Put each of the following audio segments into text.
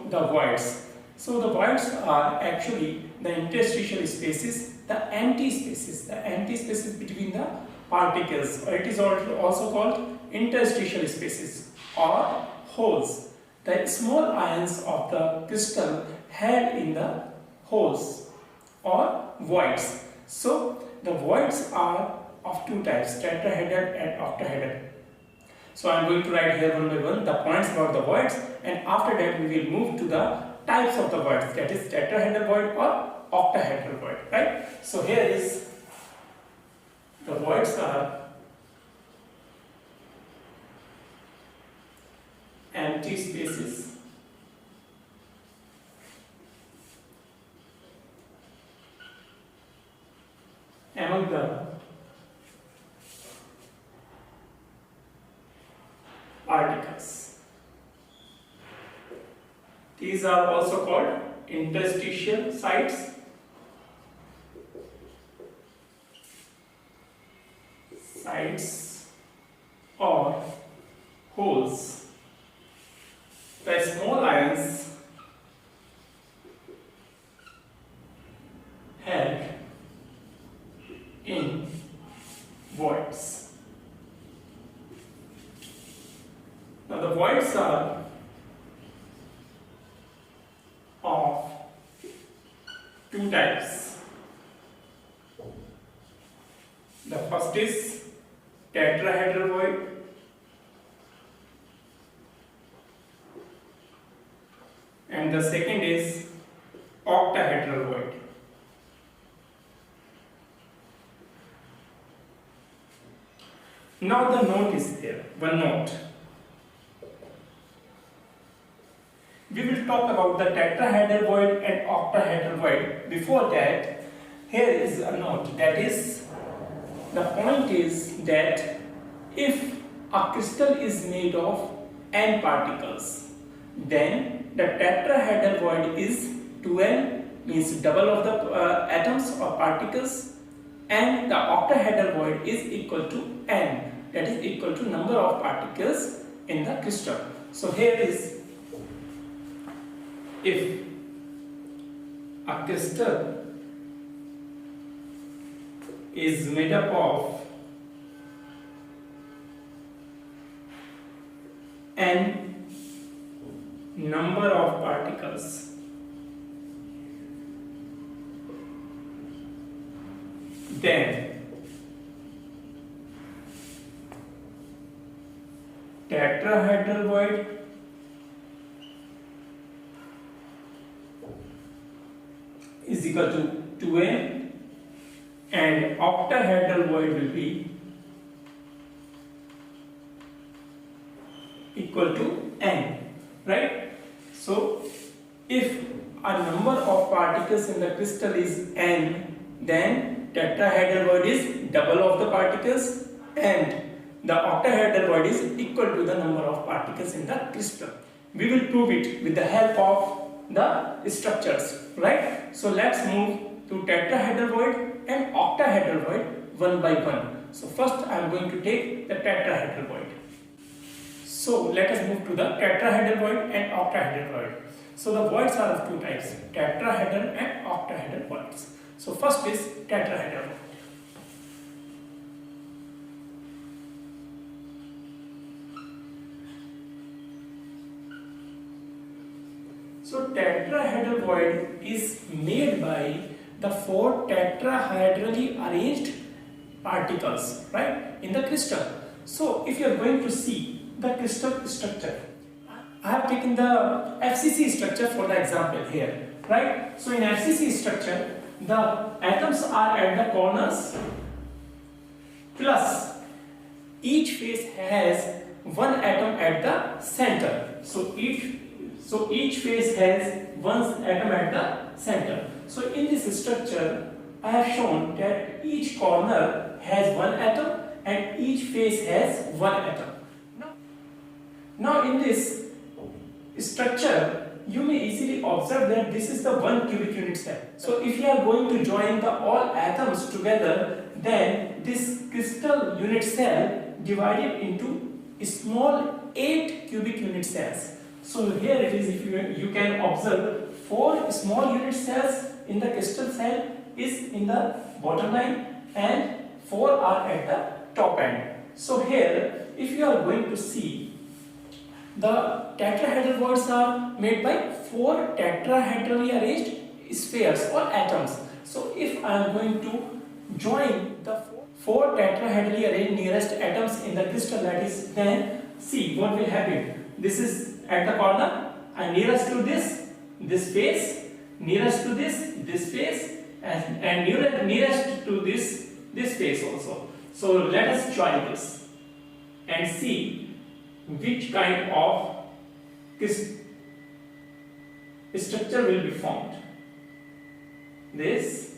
the voids. So the voids are actually the interstitial spaces, the empty spaces between the particles, or it is also called interstitial spaces or holes. The small ions of the crystal held in the holes or voids. So the voids are of two types, tetrahedral and octahedral. So I am going to write here one by one the points about the voids, and after that we will move to the types of the voids, that is tetrahedral void or octahedral void, right? So here is the voids are empty spaces among the particles. These are also called interstitial sites. Or holes. The small ions held in voids. Now the voids are of two types. The first is tetrahedral void, and the second is octahedral void. Now the note is there, one note. We will talk about the tetrahedral void and octahedral void. Before that, here is a note, that is, the point is that if a crystal is made of n particles, then the tetrahedral void is 2n, means double of the atoms or particles, and the octahedral void is equal to n, that is equal to number of particles in the crystal. So here is, if a crystal is made up of n number of particles, then tetrahedral void is equal to 2n, and octahedral void will be equal to n, right? So if a number of particles in the crystal is n, then tetrahedral void is double of the particles, and the octahedral void is equal to the number of particles in the crystal. We will prove it with the help of the structures, right? So let's move to tetrahedral void and octahedral void one by one. So first I am going to take the tetrahedral void. So let us move to the tetrahedral void and octahedral void. So the voids are of two types, tetrahedral and octahedral voids. So first is tetrahedral void. So tetrahedral void is made by the four tetrahedrally arranged particles, right, in the crystal. So if you are going to see the crystal structure, I have taken the FCC structure for the example here, right? So in FCC structure, the atoms are at the corners, plus each face has one atom at the center. So each face has one atom at the center. So in this structure, I have shown that each corner has one atom and each face has one atom. Now in this structure, you may easily observe that this is the 1 cubic unit cell. So if you are going to join the all atoms together, then this crystal unit cell divided into small 8 cubic unit cells. So here it is, if you can observe 4 small unit cells in the crystal cell is in the bottom line and 4 are at the top end. So here if you are going to see, the tetrahedral voids are made by 4 tetrahedrally arranged spheres or atoms. So if I am going to join the 4 tetrahedrally arranged nearest atoms in the crystal lattice, then see what will happen. This is at the corner and nearest to this face, nearest to this face, and nearest to this face also. So let us join this and see which kind of structure will be formed. This,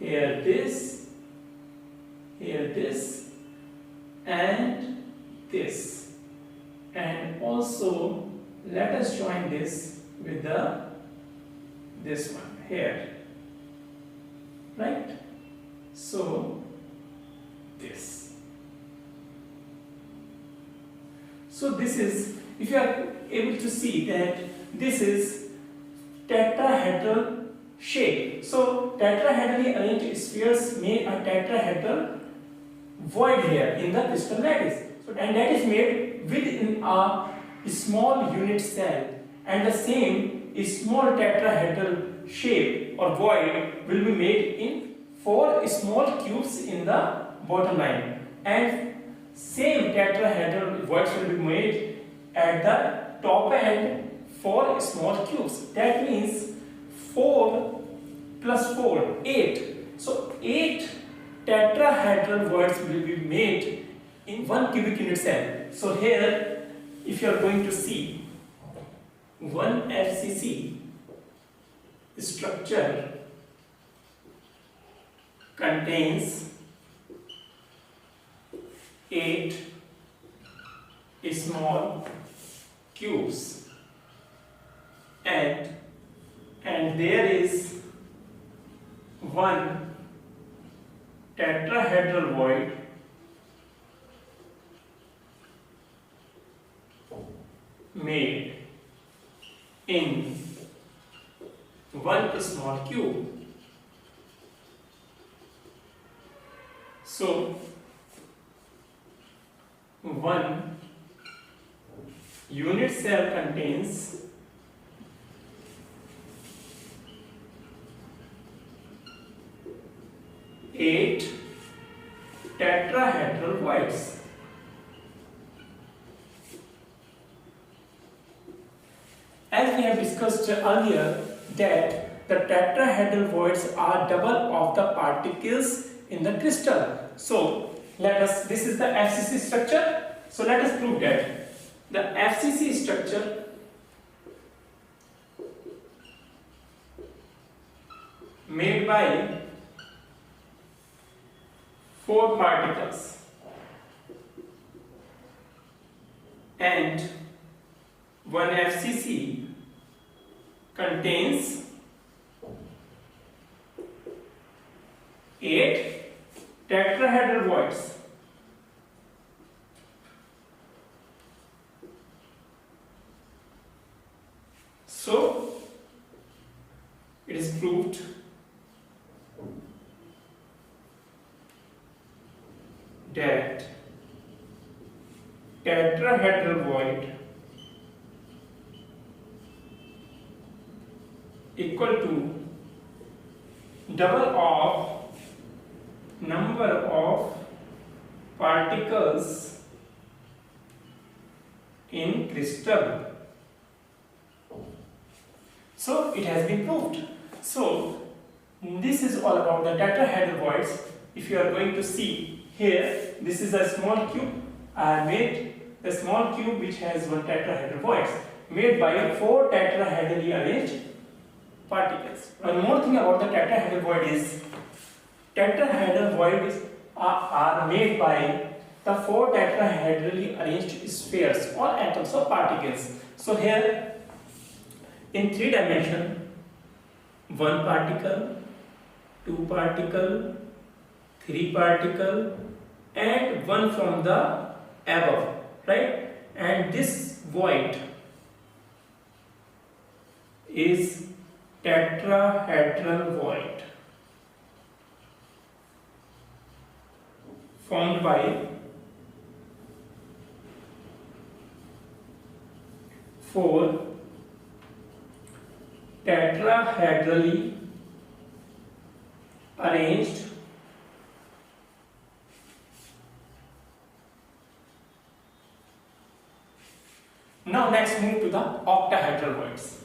here this, and this, and also let us join this with this one here, right? So this. So this is, if you are able to see that this is tetrahedral shape. So tetrahedrally arranged spheres make a tetrahedral void here in the crystal lattice. So, and that is made within a small unit cell, and the same small tetrahedral shape or void will be made in 4 small cubes in the bottom line, and same tetrahedral voids will be made at the top end 4 small cubes. That means 4 plus 4, 8. So 8 tetrahedral voids will be made in 1 cubic unit cell. So here, if you are going to see, 1 FCC structure contains 8 small cubes, and there is 1 tetrahedral void made in 1 small cube. So 1 unit cell contains 8 tetrahedral voids. As we have discussed earlier, that the tetrahedral voids are double of the particles in the crystal. So let us, this is the FCC structure. So let us prove that the FCC structure made by 4 particles and 1 FCC contains 8 tetrahedral voids. So it is proved that tetrahedral void equal to double of number of particles in crystal. So it has been proved. So this is all about the tetrahedral voids. If you are going to see here, this is a small cube. I made a small cube which has 1 tetrahedral voids made by 4 tetrahedrally arranged particles. One more thing about the tetrahedral void is tetrahedral voids are made by the 4 tetrahedrally arranged spheres or atoms or particles. So here in 3 dimension, 1 particle, 2 particle, 3 particle, and 1 from the above, right? And this void is tetrahedral void formed by four tetrahedrally arranged Now let's move to the octahedral voids.